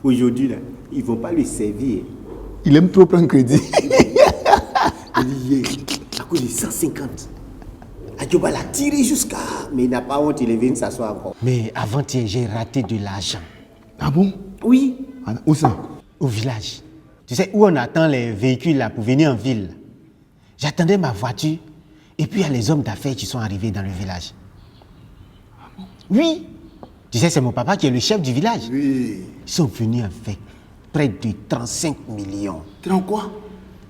Aujourd'hui, là, ils ne vont pas lui servir. Il aime trop prendre crédit. Il dit, à cause de 150. Adjoba l'a tiré jusqu'à... Mais il n'a pas honte, il est venu s'asseoir encore. Mais avant-hier, j'ai raté de l'argent. Ah bon? Oui. Où ça? Au village. Tu sais, où on attend les véhicules là pour venir en ville. J'attendais ma voiture et puis il y a les hommes d'affaires qui sont arrivés dans le village. Ah bon? Oui. Tu sais, c'est mon papa qui est le chef du village. Oui. Ils sont venus avec près de 35 millions. 30 quoi?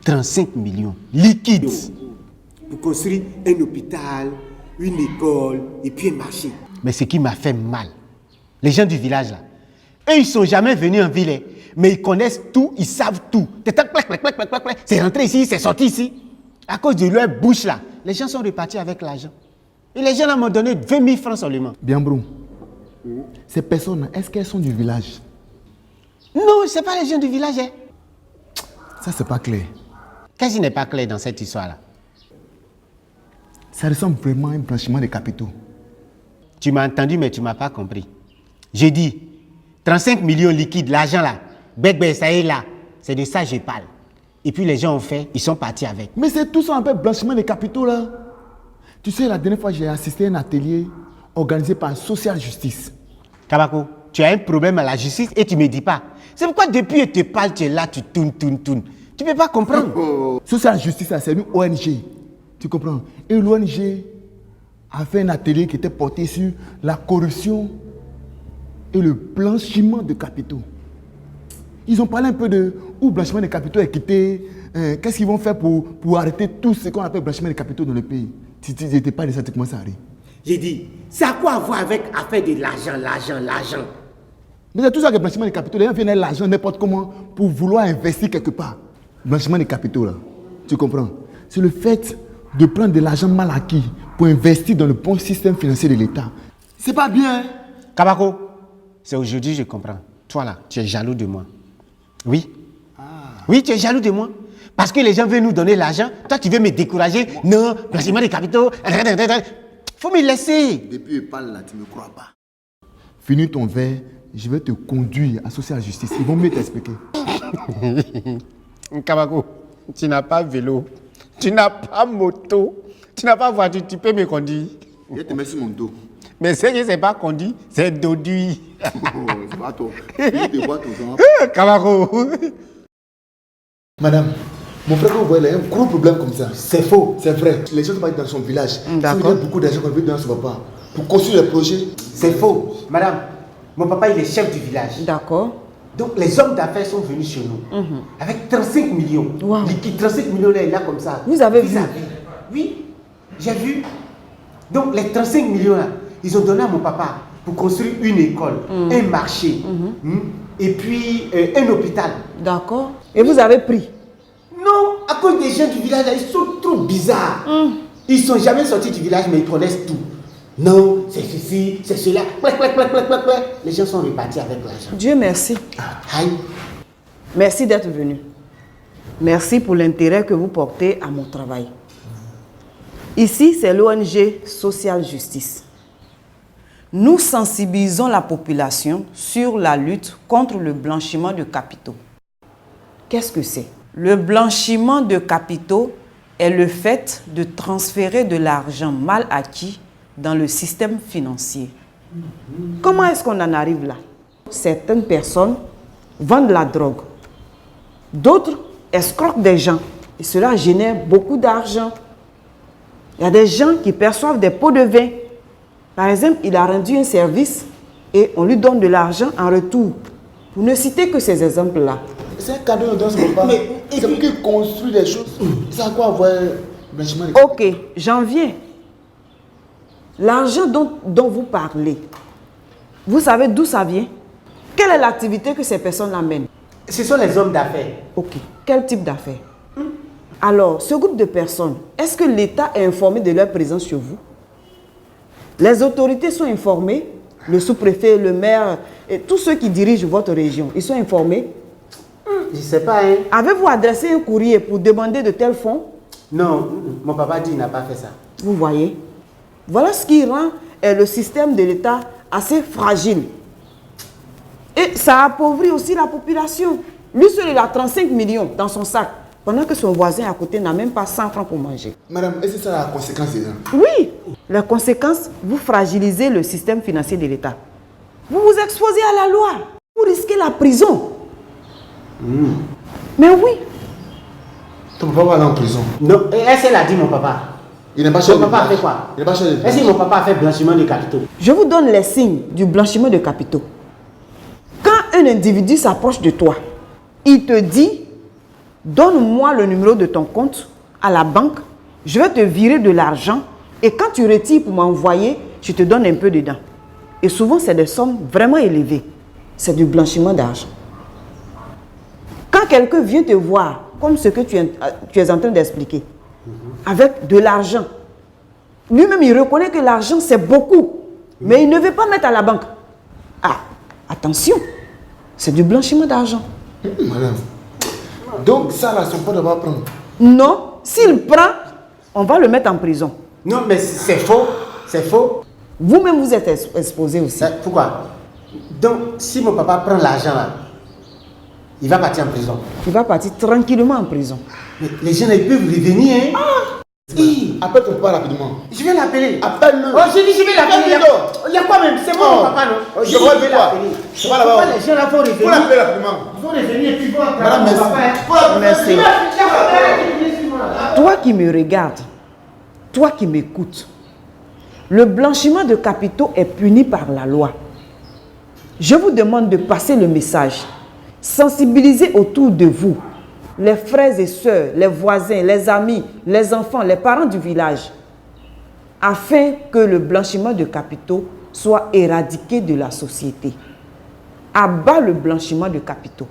35 millions liquides. Pour construire un hôpital, une école et puis un marché. Mais ce qui m'a fait mal, les gens du village là, eux ils ne sont jamais venus en ville, mais ils connaissent tout, ils savent tout. C'est rentré ici, c'est sorti ici. À cause de leur bouche là, les gens sont repartis avec l'argent. Et les gens là m'ont donné 20 000 francs seulement. Bien bro, ces personnes, est-ce qu'elles sont du village? Non, ce n'est pas les gens du village. Hein. Ça c'est pas clair. Qu'est-ce qui n'est pas clair dans cette histoire là? Ça ressemble vraiment à un blanchiment de capitaux. Tu m'as entendu, mais tu ne m'as pas compris. J'ai dit, 35 millions liquides, l'argent là, ça est là, c'est de ça que je parle. Et puis les gens ont fait, ils sont partis avec. Mais c'est tout ça un peu blanchiment de capitaux là. Tu sais, la dernière fois, j'ai assisté à un atelier organisé par Social Justice. Kabako, tu as un problème à la justice et tu ne me dis pas. C'est pourquoi depuis que tu parles, tu es là, tu tournes. Tu ne peux pas comprendre. Social Justice, c'est une ONG. Tu comprends? Et l'ONG a fait un atelier qui était porté sur la corruption et le blanchiment de capitaux. Ils ont parlé un peu de où blanchiment de capitaux est quitté, qu'est-ce qu'ils vont faire pour arrêter tout ce qu'on appelle blanchiment de capitaux dans le pays. Si tu n'étais pas de ça, tu commences à rire. J'ai dit, c'est à quoi avoir avec affaire de l'argent. Mais c'est tout ça que blanchiment de capitaux. Les gens viennent l'argent n'importe comment pour vouloir investir quelque part. Blanchiment de capitaux, là. Tu comprends? C'est le fait de prendre de l'argent mal acquis pour investir dans le bon système financier de l'État. C'est pas bien. Hein? Kabako, c'est aujourd'hui je comprends. Toi là, tu es jaloux de moi. Oui. Oui, tu es jaloux de moi. Parce que les gens veulent nous donner l'argent. Toi, tu veux me décourager. Non, blanchiment de capitaux. Faut me laisser. Depuis que je parle là, tu ne me crois pas. Finis ton verre, je vais te conduire à Social Justice. Ils vont mieux t'expliquer. Kabako, tu n'as pas vélo. Tu n'as pas moto. Tu n'as pas voiture. Tu peux me conduire. Je te mets sur mon dos. Mais ce que c'est pas conduit, c'est doduit. C'est pas toi. Je te vois ton sang. Kabako. Madame, mon frère, vous voyez, il a un gros problème comme ça. C'est faux. C'est vrai. Les gens sont dans son village. D'accord. Il y a beaucoup d'argent qu'on veut donner à son papa pour construire les projets. C'est faux. Madame, mon papa, il est chef du village. D'accord. Donc, les hommes d'affaires sont venus chez nous avec 35 millions. Wow. Liquide, 35 millions là, il a comme ça. Vous avez vu? Oui, j'ai vu. Donc, les 35 millions là, ils ont donné à mon papa pour construire une école, un marché, et puis un hôpital. D'accord. Et vous avez pris? Non, à cause des gens du village là, ils sont trop bizarres. Ils ne sont jamais sortis du village, mais ils connaissent tout. Non, c'est ceci, c'est cela. Les gens sont repartis avec l'argent. Dieu merci. Aïe. Merci d'être venu. Merci pour l'intérêt que vous portez à mon travail. Ici, c'est l'ONG Social Justice. Nous sensibilisons la population sur la lutte contre le blanchiment de capitaux. Qu'est-ce que c'est? Le blanchiment de capitaux est le fait de transférer de l'argent mal acquis dans le système financier. Comment est-ce qu'on en arrive là? Certaines personnes vendent la drogue. D'autres escroquent des gens. Et cela génère beaucoup d'argent. Il y a des gens qui perçoivent des pots de vin. Par exemple, il a rendu un service et on lui donne de l'argent en retour. Pour ne citer que ces exemples-là. C'est un cadeau dans son papa. C'est pour qu'il construit des choses. C'est à quoi avoir blanchiment de Ok, j'en viens. L'argent dont vous parlez, vous savez d'où ça vient? Quelle est l'activité que ces personnes amènent? Ce sont les hommes d'affaires. Ok, quel type d'affaires? Alors, ce groupe de personnes, est-ce que l'État est informé de leur présence chez vous? Les autorités sont informées, le sous-préfet, le maire, et tous ceux qui dirigent votre région, ils sont informés? Je ne sais pas, hein. Avez-vous adressé un courrier pour demander de tels fonds? Non, mon papa dit qu'il n'a pas fait ça. Vous voyez? Voilà ce qui rend le système de l'État assez fragile. Et ça appauvrit aussi la population. Lui seul, il a 35 millions dans son sac, pendant que son voisin à côté n'a même pas 100 francs pour manger. Madame, est-ce que c'est ça la conséquence déjà? Oui, la conséquence, vous fragilisez le système financier de l'État. Vous vous exposez à la loi. Vous risquez la prison. Mais oui. Ton papa va aller en prison. Non, est-ce qu'elle a dit mon papa? Il n'est pas Mon cher. papa a fait quoi? Il n'est pas cher. Est-ce que mon papa a fait blanchiment de capitaux? Je vous donne les signes du blanchiment de capitaux. Quand un individu s'approche de toi, il te dit, donne-moi le numéro de ton compte à la banque, je vais te virer de l'argent et quand tu retires pour m'envoyer, je te donne un peu dedans. Et souvent, c'est des sommes vraiment élevées. C'est du blanchiment d'argent. Quand quelqu'un vient te voir, comme ce que tu es en train d'expliquer, avec de l'argent, lui-même, il reconnaît que l'argent, c'est beaucoup, mais il ne veut pas mettre à la banque. Ah, attention, c'est du blanchiment d'argent. Madame. Donc ça, là, son père ne va pas prendre. Non, s'il prend, on va le mettre en prison. Non, mais c'est faux. C'est faux. Vous-même, vous êtes exposé aussi. Pourquoi? Donc, si mon papa prend l'argent là, il va partir en prison. Il va partir tranquillement en prison. Mais les gens, ils peuvent revenir. Hein? Appelle ton papa rapidement. Je vais l'appeler. Appelle-le. Oh, j'ai dit, je vais l'appeler. Il y a quoi même? C'est moi, mon papa, non? Je vais l'appeler. Je vais l'appeler. Les gens là vont revenir. Faut l'appeler rapidement. Ils vont revenir et puis ils vont appeler Madame, mon papa. Merci. Toi qui me regardes, toi qui m'écoutes, le blanchiment de capitaux est puni par la loi. Je vous demande de passer le message. Sensibiliser autour de vous les frères et sœurs, les voisins, les amis, les enfants, les parents du village, afin que le blanchiment de capitaux soit éradiqué de la société. À bas le blanchiment de capitaux.